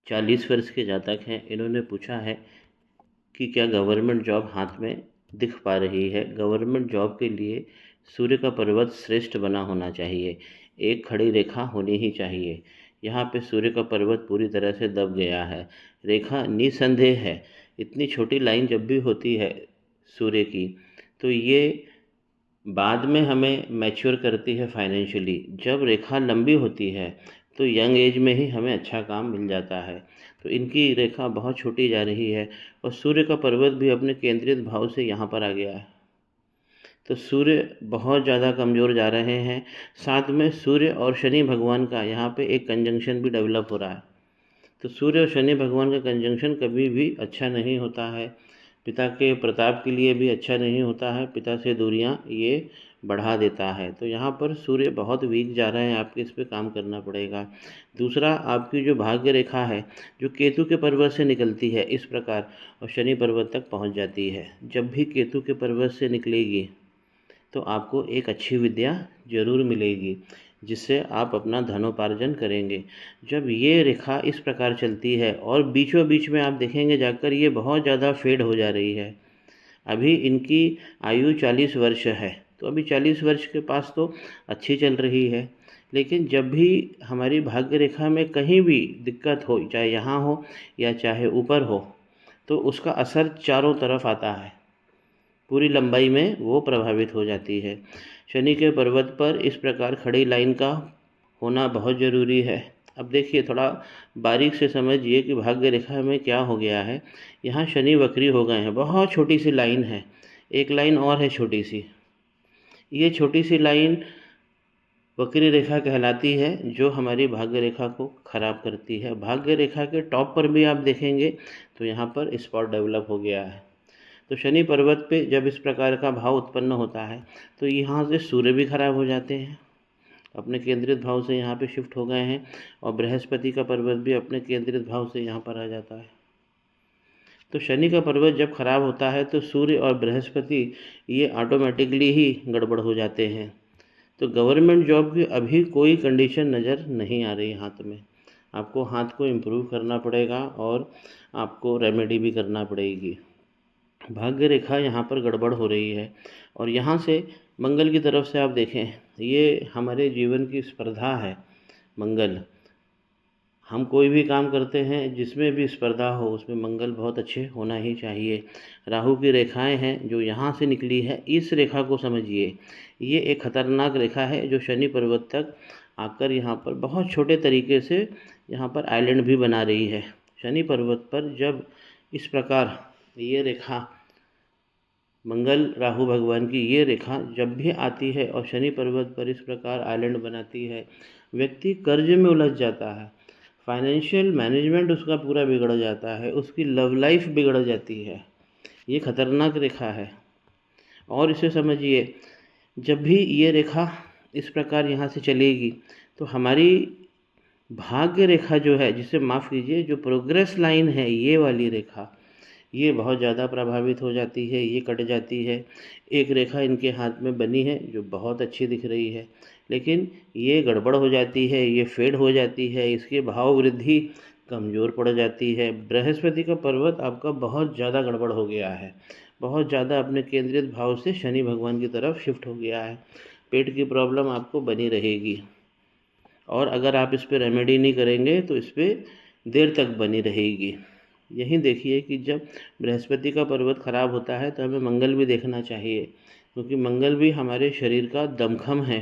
40 वर्ष के जातक हैं। इन्होंने पूछा है कि क्या गवर्नमेंट जॉब हाथ में दिख पा रही है। गवर्नमेंट जॉब के लिए सूर्य का पर्वत श्रेष्ठ बना होना चाहिए, एक खड़ी रेखा होनी ही चाहिए। यहाँ पे सूर्य का पर्वत पूरी तरह से दब गया है। रेखा निसंदेह है। इतनी छोटी लाइन जब भी होती है सूर्य की, तो ये बाद में हमें मैच्योर करती है फाइनेंशियली। जब रेखा लंबी होती है तो यंग एज में ही हमें अच्छा काम मिल जाता है। तो इनकी रेखा बहुत छोटी जा रही है और सूर्य का पर्वत भी अपने केंद्रित भाव से यहाँ पर आ गया है। तो सूर्य बहुत ज़्यादा कमज़ोर जा रहे हैं। साथ में सूर्य और शनि भगवान का यहाँ पे एक कंजंक्शन भी डेवलप हो रहा है। तो सूर्य और शनि भगवान का कंजंक्शन कभी भी अच्छा नहीं होता है। पिता के प्रताप के लिए भी अच्छा नहीं होता है। पिता से दूरियां ये बढ़ा देता है। तो यहाँ पर सूर्य बहुत वीक जा रहे हैं, आपके इस पे काम करना पड़ेगा। दूसरा, आपकी जो भाग्य रेखा है जो केतु के पर्वत से निकलती है इस प्रकार और शनि पर्वत तक पहुँच जाती है। जब भी केतु के पर्वत से निकलेगी तो आपको एक अच्छी विद्या जरूर मिलेगी, जिससे आप अपना धनोपार्जन करेंगे। जब ये रेखा इस प्रकार चलती है और बीचों बीच में आप देखेंगे जाकर ये बहुत ज़्यादा फेड हो जा रही है। अभी इनकी आयु 40 वर्ष है, तो अभी 40 वर्ष के पास तो अच्छी चल रही है। लेकिन जब भी हमारी भाग्य रेखा में कहीं भी दिक्कत हो, चाहे यहाँ हो या चाहे ऊपर हो, तो उसका असर चारों तरफ आता है, पूरी लंबाई में वो प्रभावित हो जाती है। शनि के पर्वत पर इस प्रकार खड़ी लाइन का होना बहुत ज़रूरी है। अब देखिए, थोड़ा बारीक से समझिए कि भाग्य रेखा में क्या हो गया है। यहाँ शनि वक्री हो गए हैं, बहुत छोटी सी लाइन है, एक लाइन और है छोटी सी। ये छोटी सी लाइन वक्री रेखा कहलाती है, जो हमारी भाग्य रेखा को खराब करती है। भाग्य रेखा के टॉप पर भी आप देखेंगे तो यहाँ पर स्पॉट डेवलप हो गया है। तो शनि पर्वत पे जब इस प्रकार का भाव उत्पन्न होता है तो यहाँ से सूर्य भी खराब हो जाते हैं, अपने केंद्रित भाव से यहाँ पे शिफ्ट हो गए हैं। और बृहस्पति का पर्वत भी अपने केंद्रित भाव से यहाँ पर आ जाता है। तो शनि का पर्वत जब खराब होता है तो सूर्य और बृहस्पति ये ऑटोमेटिकली ही गड़बड़ हो जाते हैं। तो गवर्नमेंट जॉब की अभी कोई कंडीशन नज़र नहीं आ रही हाथ में। आपको हाथ को इम्प्रूव करना पड़ेगा और आपको रेमेडी भी करना पड़ेगी। भाग्य रेखा यहाँ पर गड़बड़ हो रही है। और यहाँ से मंगल की तरफ से आप देखें, ये हमारे जीवन की स्पर्धा है। मंगल, हम कोई भी काम करते हैं जिसमें भी स्पर्धा हो उसमें मंगल बहुत अच्छे होना ही चाहिए। राहु की रेखाएं हैं जो यहाँ से निकली है, इस रेखा को समझिए। ये एक खतरनाक रेखा है जो शनि पर्वत तक आकर यहाँ पर बहुत छोटे तरीके से यहाँ पर आइलैंड भी बना रही है। शनि पर्वत पर जब इस प्रकार ये रेखा, मंगल राहु भगवान की ये रेखा जब भी आती है और शनि पर्वत पर इस प्रकार आइलैंड बनाती है, व्यक्ति कर्ज में उलझ जाता है, फाइनेंशियल मैनेजमेंट उसका पूरा बिगड़ जाता है, उसकी लव लाइफ बिगड़ जाती है। ये खतरनाक रेखा है। और इसे समझिए, जब भी ये रेखा इस प्रकार यहाँ से चलेगी तो हमारी भाग्य रेखा जो है, जिसे माफ़ कीजिए, जो प्रोग्रेस लाइन है ये वाली रेखा, ये बहुत ज़्यादा प्रभावित हो जाती है, ये कट जाती है। एक रेखा इनके हाथ में बनी है जो बहुत अच्छी दिख रही है, लेकिन ये गड़बड़ हो जाती है, ये फेड हो जाती है, इसकी भाव वृद्धि कमज़ोर पड़ जाती है। बृहस्पति का पर्वत आपका बहुत ज़्यादा गड़बड़ हो गया है, बहुत ज़्यादा अपने केंद्रित भाव से शनि भगवान की तरफ शिफ्ट हो गया है। पेट की प्रॉब्लम आपको बनी रहेगी और अगर आप इस पर रेमेडी नहीं करेंगे तो इस पर देर तक बनी रहेगी। यही देखिए कि जब बृहस्पति का पर्वत खराब होता है तो हमें मंगल भी देखना चाहिए, क्योंकि मंगल भी हमारे शरीर का दमखम है।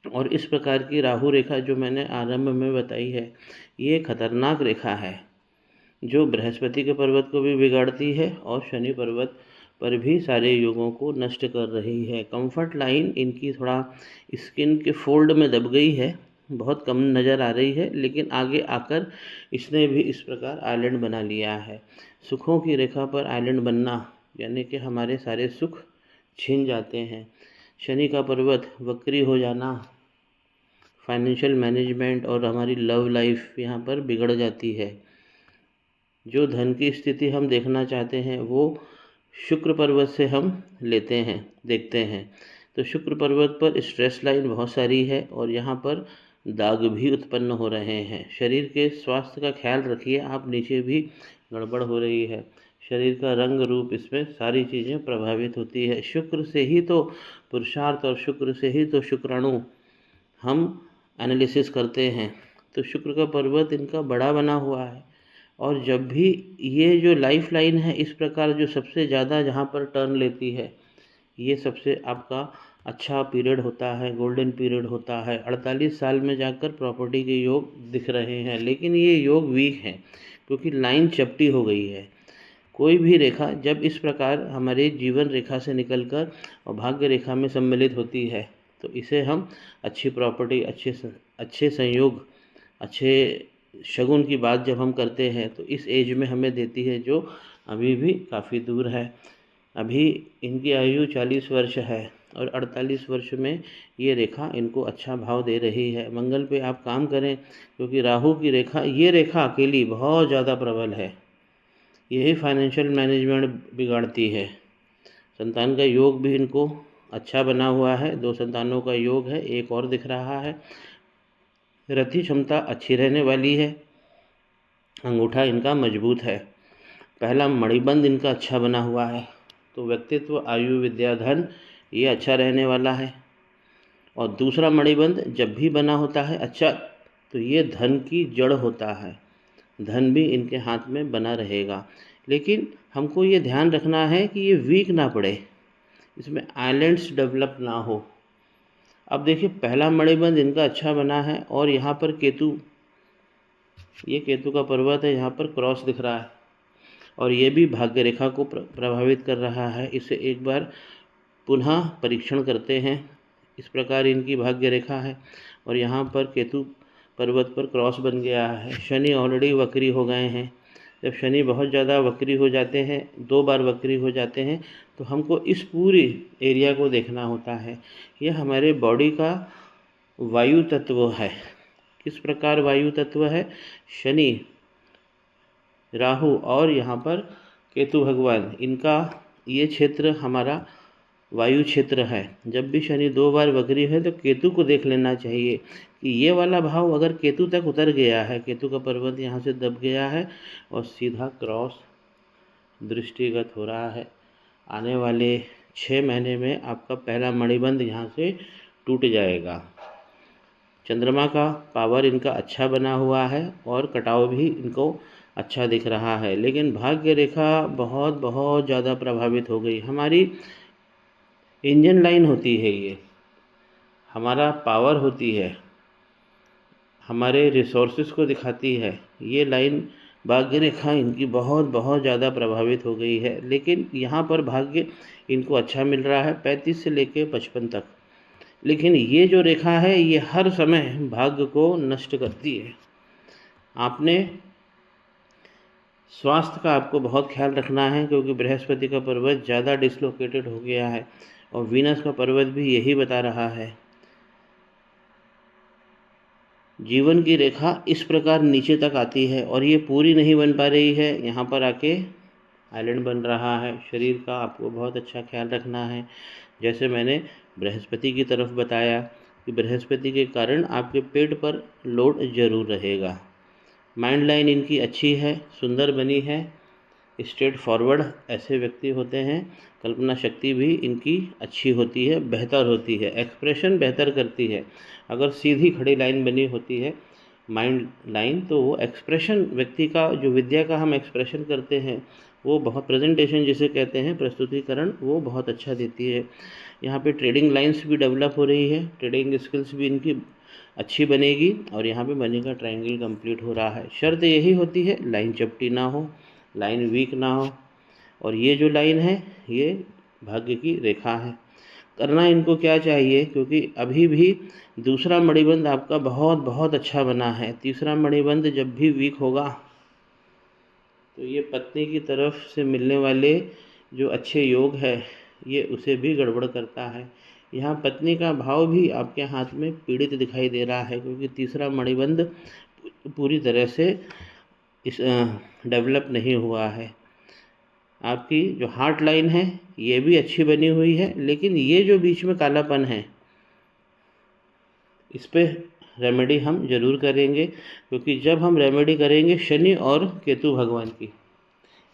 और इस प्रकार की राहु रेखा जो मैंने आरंभ में बताई है, ये खतरनाक रेखा है जो बृहस्पति के पर्वत को भी बिगाड़ती है और शनि पर्वत पर भी सारे योगों को नष्ट कर रही है। कंफर्ट लाइन इनकी थोड़ा स्किन के फोल्ड में दब गई है, बहुत कम नज़र आ रही है, लेकिन आगे आकर इसने भी इस प्रकार आइलैंड बना लिया है। सुखों की रेखा पर आइलैंड बनना यानी कि हमारे सारे सुख छिन जाते हैं। शनि का पर्वत वक्री हो जाना, फाइनेंशियल मैनेजमेंट और हमारी लव लाइफ यहाँ पर बिगड़ जाती है। जो धन की स्थिति हम देखना चाहते हैं वो शुक्र पर्वत से हम लेते हैं, देखते हैं। तो शुक्र पर्वत पर स्ट्रेस लाइन बहुत सारी है और यहाँ पर दाग भी उत्पन्न हो रहे हैं। शरीर के स्वास्थ्य का ख्याल रखिए, आप नीचे भी गड़बड़ हो रही है। शरीर का रंग रूप, इसमें सारी चीज़ें प्रभावित होती है। शुक्र से ही तो पुरुषार्थ और शुक्र से ही तो शुक्राणु हम एनालिसिस करते हैं। तो शुक्र का पर्वत इनका बड़ा बना हुआ है, और जब भी ये जो लाइफ लाइन है इस प्रकार जो सबसे ज़्यादा जहाँ पर टर्न लेती है, ये सबसे आपका अच्छा पीरियड होता है, गोल्डन पीरियड होता है। 48 साल में जाकर प्रॉपर्टी के योग दिख रहे हैं, लेकिन ये योग वीक है क्योंकि लाइन चपटी हो गई है। कोई भी रेखा जब इस प्रकार हमारे जीवन रेखा से निकलकर और भाग्य रेखा में सम्मिलित होती है तो इसे हम अच्छी प्रॉपर्टी, अच्छे संयोग, अच्छे शगुन की बात जब हम करते हैं तो इस एज में हमें देती है, जो अभी भी काफ़ी दूर है। अभी इनकी आयु 40 वर्ष है और 48 वर्ष में ये रेखा इनको अच्छा भाव दे रही है। मंगल पे आप काम करें, क्योंकि राहु की रेखा, ये रेखा अकेली बहुत ज़्यादा प्रबल है, यही फाइनेंशियल मैनेजमेंट बिगाड़ती है। संतान का योग भी इनको अच्छा बना हुआ है, 2 संतानों का योग है, एक और दिख रहा है। रति क्षमता अच्छी रहने वाली है, अंगूठा इनका मजबूत है, पहला मणिबंध इनका अच्छा बना हुआ है। तो व्यक्तित्व, आयु, विद्या, धन ये अच्छा रहने वाला है। और दूसरा मणिबंध जब भी बना होता है अच्छा, तो ये धन की जड़ होता है, धन भी इनके हाथ में बना रहेगा। लेकिन हमको ये ध्यान रखना है कि ये वीक ना पड़े, इसमें आइलैंड्स डेवलप ना हो। अब देखिए, पहला मणिबंध इनका अच्छा बना है और यहाँ पर केतु, ये केतु का पर्वत है, यहाँ पर क्रॉस दिख रहा है और ये भी भाग्य रेखा को प्रभावित कर रहा है। इसे एक बार पुनः परीक्षण करते हैं। इस प्रकार इनकी भाग्य रेखा है और यहाँ पर केतु पर्वत पर क्रॉस बन गया है। शनि ऑलरेडी वक्री हो गए हैं। जब शनि बहुत ज़्यादा वक्री हो जाते हैं, 2 बार वक्री हो जाते हैं, तो हमको इस पूरी एरिया को देखना होता है। यह हमारे बॉडी का वायु तत्व है। किस प्रकार वायु तत्व है? शनि, राहु और यहाँ पर केतु भगवान, इनका ये क्षेत्र हमारा वायु क्षेत्र है। जब भी शनि 2 बार वक्री है तो केतु को देख लेना चाहिए कि ये वाला भाव अगर केतु तक उतर गया है, केतु का पर्वत यहाँ से दब गया है और सीधा क्रॉस दृष्टिगत हो रहा है, आने वाले 6 महीने में आपका पहला मणिबंध यहाँ से टूट जाएगा। चंद्रमा का पावर इनका अच्छा बना हुआ है और कटाव भी इनको अच्छा दिख रहा है, लेकिन भाग्य रेखा बहुत बहुत ज़्यादा प्रभावित हो गई। हमारी इंजन लाइन होती है, ये हमारा पावर होती है, हमारे रिसोर्सेज को दिखाती है। ये लाइन भाग्य रेखा इनकी बहुत बहुत ज़्यादा प्रभावित हो गई है, लेकिन यहाँ पर भाग्य इनको अच्छा मिल रहा है 35 से लेकर 55 तक। लेकिन ये जो रेखा है ये हर समय भाग्य को नष्ट करती है। आपने स्वास्थ्य का आपको बहुत ख्याल रखना है, क्योंकि बृहस्पति का पर्वत ज़्यादा डिसलोकेटेड हो गया है और वीनस का पर्वत भी यही बता रहा है। जीवन की रेखा इस प्रकार नीचे तक आती है और ये पूरी नहीं बन पा रही है, यहाँ पर आके आइलैंड बन रहा है। शरीर का आपको बहुत अच्छा ख्याल रखना है। जैसे मैंने बृहस्पति की तरफ बताया कि बृहस्पति के कारण आपके पेट पर लोड जरूर रहेगा। माइंड लाइन इनकी अच्छी है, सुंदर बनी है, स्ट्रेट फॉरवर्ड ऐसे व्यक्ति होते हैं। कल्पना शक्ति भी इनकी अच्छी होती है, बेहतर होती है, एक्सप्रेशन बेहतर करती है। अगर सीधी खड़ी लाइन बनी होती है माइंड लाइन, तो वो एक्सप्रेशन व्यक्ति का, जो विद्या का हम एक्सप्रेशन करते हैं, वो बहुत, प्रेजेंटेशन जिसे कहते हैं, प्रस्तुतिकरण, वो बहुत अच्छा देती है। यहाँ पे ट्रेडिंग लाइंस भी डेवलप हो रही है, ट्रेडिंग स्किल्स भी इनकी अच्छी बनेगी और यहाँ पे मनी का ट्रायंगल कंप्लीट हो रहा है। शर्त यही होती है लाइन चपटी ना हो, लाइन वीक ना हो, और ये जो लाइन है ये भाग्य की रेखा है। करना इनको क्या चाहिए, क्योंकि अभी भी दूसरा मणिबंध आपका बहुत बहुत अच्छा बना है। तीसरा मणिबंध जब भी वीक होगा तो ये पत्नी की तरफ से मिलने वाले जो अच्छे योग है ये उसे भी गड़बड़ करता है। यहाँ पत्नी का भाव भी आपके हाथ में पीड़ित दिखाई दे रहा है, क्योंकि तीसरा मणिबंध पूरी तरह से इस डेवलप नहीं हुआ है। आपकी जो हार्ट लाइन है ये भी अच्छी बनी हुई है, लेकिन ये जो बीच में कालापन है इस पे रेमेडी हम ज़रूर करेंगे, क्योंकि जब हम रेमेडी करेंगे शनि और केतु भगवान की,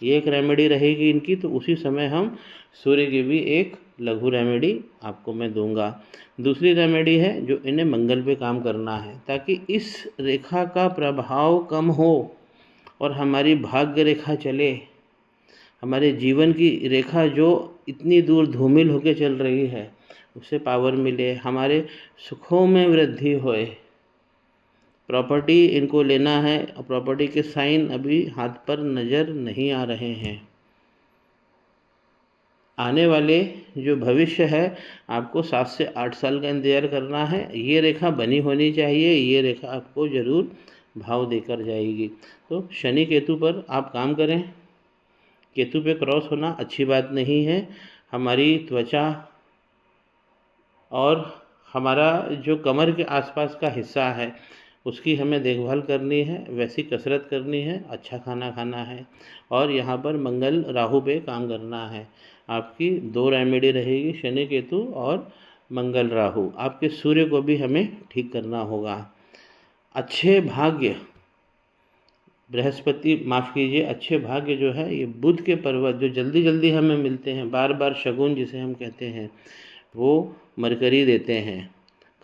ये एक रेमेडी रहेगी इनकी, तो उसी समय हम सूर्य की भी एक लघु रेमेडी आपको मैं दूंगा। दूसरी रेमेडी है जो इन्हें मंगल पे काम करना है, ताकि इस रेखा का प्रभाव कम हो और हमारी भाग्य रेखा चले, हमारे जीवन की रेखा जो इतनी दूर धूमिल होकर चल रही है उसे पावर मिले, हमारे सुखों में वृद्धि होए। प्रॉपर्टी इनको लेना है, प्रॉपर्टी के साइन अभी हाथ पर नज़र नहीं आ रहे हैं। आने वाले जो भविष्य है आपको 7 से 8 साल का इंतजार करना है। ये रेखा बनी होनी चाहिए, ये रेखा आपको ज़रूर भाव देकर जाएगी। तो शनि केतु पर आप काम करें। केतु पे क्रॉस होना अच्छी बात नहीं है। हमारी त्वचा और हमारा जो कमर के आसपास का हिस्सा है उसकी हमें देखभाल करनी है, वैसी कसरत करनी है, अच्छा खाना खाना है और यहाँ पर मंगल राहु पे काम करना है। आपकी 2 रेमेडी रहेगी, शनि केतु और मंगल राहु। आपके सूर्य को भी हमें ठीक करना होगा। अच्छे भाग्य बृहस्पति, माफ़ कीजिए, अच्छे भाग्य जो है ये बुध के पर्वत जो जल्दी जल्दी हमें मिलते हैं, बार बार शगुन जिसे हम कहते हैं, वो मरकरी देते हैं।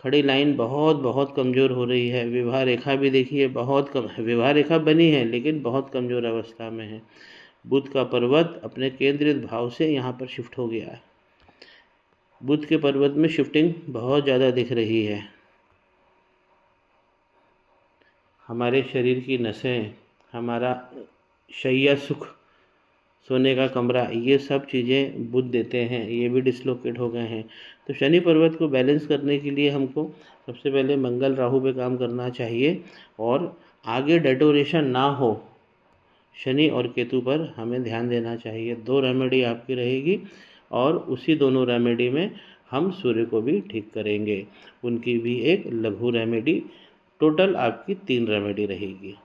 खड़ी लाइन बहुत बहुत कमज़ोर हो रही है। विवाह रेखा भी देखिए बहुत कम, विवाह रेखा बनी है लेकिन बहुत कमज़ोर अवस्था में है। बुध का पर्वत अपने केंद्रित भाव से यहाँ पर शिफ्ट हो गया है। बुध के पर्वत में शिफ्टिंग बहुत ज़्यादा दिख रही है। हमारे शरीर की नसें, हमारा शैया सुख, सोने का कमरा, ये सब चीज़ें बुध देते हैं, ये भी डिसलोकेट हो गए हैं। तो शनि पर्वत को बैलेंस करने के लिए हमको सबसे पहले मंगल राहु पे काम करना चाहिए और आगे डेटोरेशन ना हो शनि और केतु पर हमें ध्यान देना चाहिए। 2 रेमेडी आपकी रहेगी और उसी दोनों रेमेडी में हम सूर्य को भी ठीक करेंगे, उनकी भी एक लघु रेमेडी। टोटल आपकी 3 रेमेडी रहेगी।